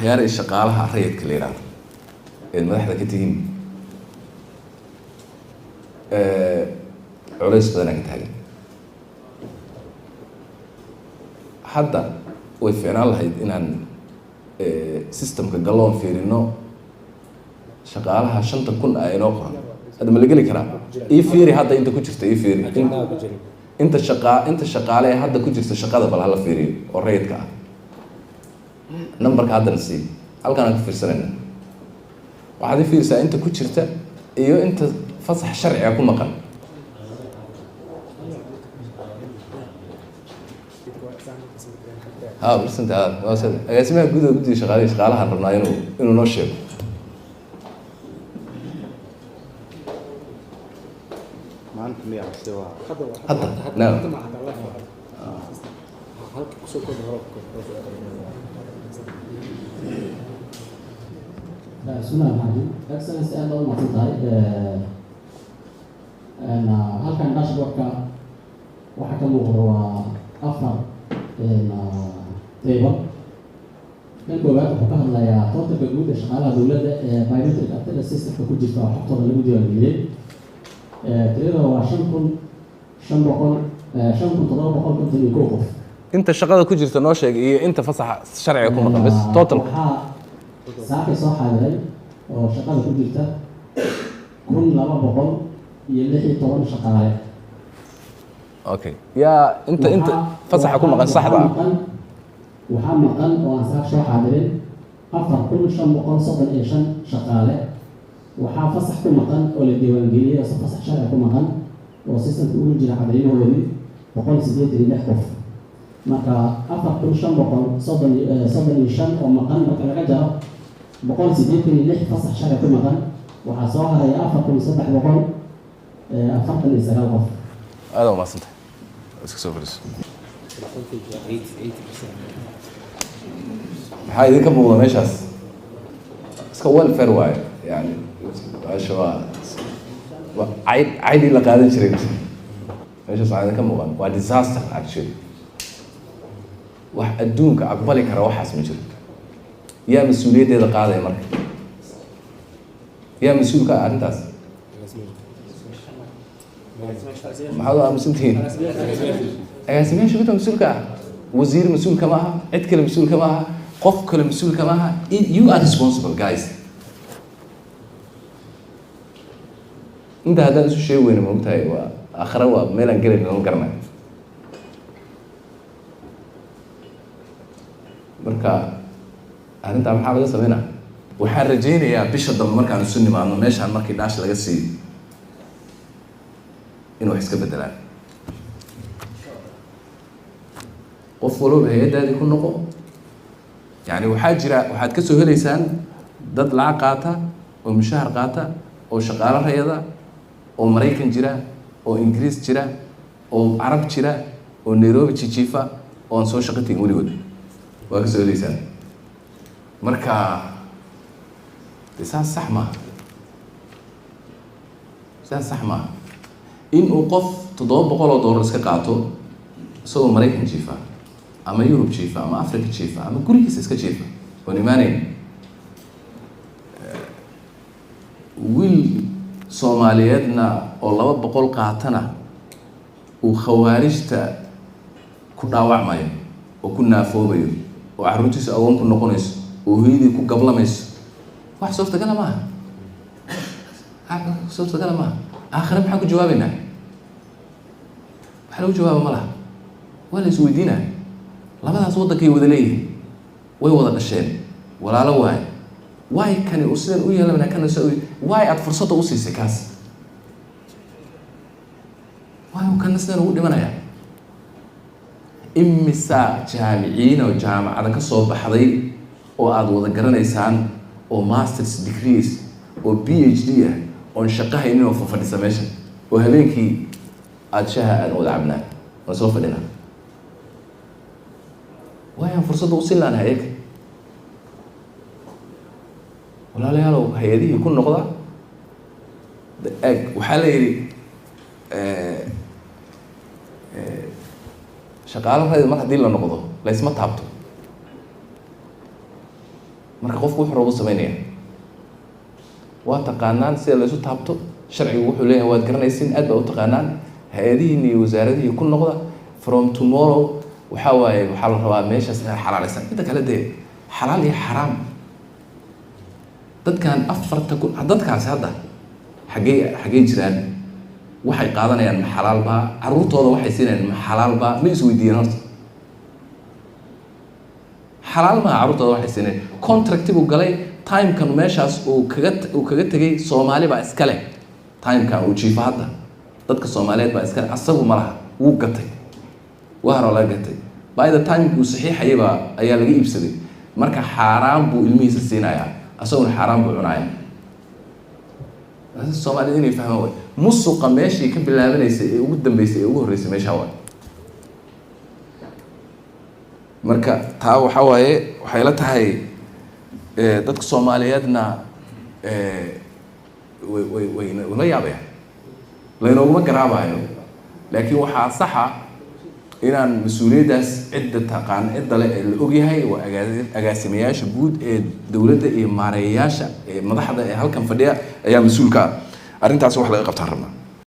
akhyaar ay shaqaalaha rayidka la yiraahdo ee madaxda ka tihiin culays badan ka taagan hadda way fiicnaan lahayd inaan systemka galloon fiirino shaqaalaha 5,000 ay inoo qoran hadda ma la geli karaa ii fiiri hadda inta ku jirta ii fiiri inta shaqaale hadda ku jirta shaqada bal hala fiiriyo oo rayidka ah numberka hadda nasi halkaan aan ka fiirsanayna waxaad fiirsaa inta ku jirta iyo inta fasax sharci ah ku maqan برسنت هذا ما سد أجسمها جودة جودة شغالها ربنا إنه نشيب ما عندكم يا سوا حتى نعم بسم الله الرحمن الرحيم. Excellence and all مطلوب أنا هل كان داشبورد وحكموا هو أفضل تيبل كان جواب حكاها لا يا طاقة بجود شغالة دولة بايومتريك أبتدى السيستم كل جزء حطه اللي بدي أقوله ترى هو شن بقول طلاب بقول كنت نيكوف أنت الشغالة كل جزء ناشئ إيه أنت فصح شرعي يكون بس توتال ساعة صح هذا وشغالة كل جزء كل لما بقول يلحي طوال شغالة اوكي يا انت فصح يكون مقال صح بقى وحا مقال وانساك شو حاضرين افضل كل شن مقال صدر ايشان شغاله وحا فصح كل مقال ولا الديوانجيليه فصح شرع كل مقال واساسا تقول جرى حاضرين هو دي وقال سيدي اللي نحكف marka afar kun shan boqol soddon iyo shan oo maqan marka laga jaro 186 fasax sharci ku maqan waxaa soo haray 4349 qof هذا ما صنت اسكسوفرس هاي ذيك ابو ميشاس اسكوال فرواي يعني شباب عيد اللي قاعدين شريك ميشاس عندنا كم مغان وا ديزاستر اكشلي واحد ادونك اقبلك روحاس من جرك يا مسؤوليه هذا قاعده مرك يا مسؤول ka arintaas maxaa aaminsantihiin agaasimaha shaqada mas'uulka ah wasiir mas'uulka ma aha cid kale mas'uulka ma aha qof kale mas'uulka ma aha you are responsible guys inta hadda isu sheey weyn ma ogtahay waa akhra waa meel aan galay lama garanayo marka arrinta maxaa laga sameynaa waxaan rajaynayaa bisha dambe markaan isu nimaadno meeshaan markii dhaash laga sii inuu iska bedelaan qof walba hay'adaadii ku noqo yani waxaad ka soo helaysaan dad lacag qaata oo mushaar qaata oo shaqaale rayada oo Mareykan jira oo Ingiriis jira oo Arab jira oo Nairobi jiifa oo aan soo shaqo tigin weligood waa ka soo helaysaan marka isaan sax ma in uu qof $700 iska qaato soo Mareykan jiifa ama Europe jiifa ama Africa jiifa ama gurigiisa iska jiifa oo nimaanay wiil Soomaaliyeedna oo 200 qaatana uu khawaarijta ku dhaawacmayo oo ku naafoobayo oo carruurtiisa awoon ku noqonayso oo hooyadii ku gablamayso wax suurtagal ma aha آخر ما حكوا جوابنا حلو جواب ملا ولا يسويدينا لا ما صوتك يودليه ويوضع الشيء ولا لا واي كان يوصل ويا لما كان يسوي واي فرصته وصي سكاس واي وكان نسنا نقول لمن يا إمسا جامعين أو جامعة هذا كصوب بحضي أو أدو ذكرنا إنسان أو ماسترز ديجريز أو PhD oo shaqaha inuu fadhiisa meesha oo habeenkii aad shaha aan wada cabnaa oo soo fadhina waayaan fursad u silaan hay'ad walaalayaal hay'adihii ku noqda waxa la yiri shaqaalaha mar hadii la noqdo la isma taabto marka qofku wuxuu rabo sameynaya waa taqaanaan sida la isu taabto sharcigu wuxuu leeyahay waad garanaysiin aad baa u taqaanaan hay-adihiin iyo wasaaradihii ku noqda from tomorrow waxaa waaye waxaa la rabaa meeshaas inaad xalaalaysan inta kale dee xalaal iyo xaraam dadkan 40 kun dadkaasi hadda xaggee jiraan waxay qaadanayaan ma xalaal baa carruurtooda waxay siinayaan ma xalaal baa ma isweydiiyeen horta xalaal ma carruurtooda waxay siinayaan contractigu galay time-kan meeshaas uu kaga tegay Soomaali baa iska leh time-kan uu jiifo hadda dadka Soomaaliyeed baa iska leh asagu ma laha wuu gatay waa hore la gatay by the time uu saxiixayay baa ayaa laga iibsaday marka xaraam buu ilmihiisa siinayaa asaguna xaraam buu cunayaa Soomaalidu inay fahmaan way musuqa meeshii ka bilaabanaysa ee ugu dambeysay ee ugu horeysay meesha waa marka taa waxa waaye waxay la tahay dadka Soomaaliyeedna way la yaabayaan laynaguma garaabayo laakiin waxaa saxa inaan mas'uuliyadaas cidda taqaan cidda la ogyahay waa agaasimayaasha guud ee dawladda iyo maareeyayaasha ee madaxda ee halkan fadhiya ayaa mas'uulka arrintaas wax laga qabtaan rabnaa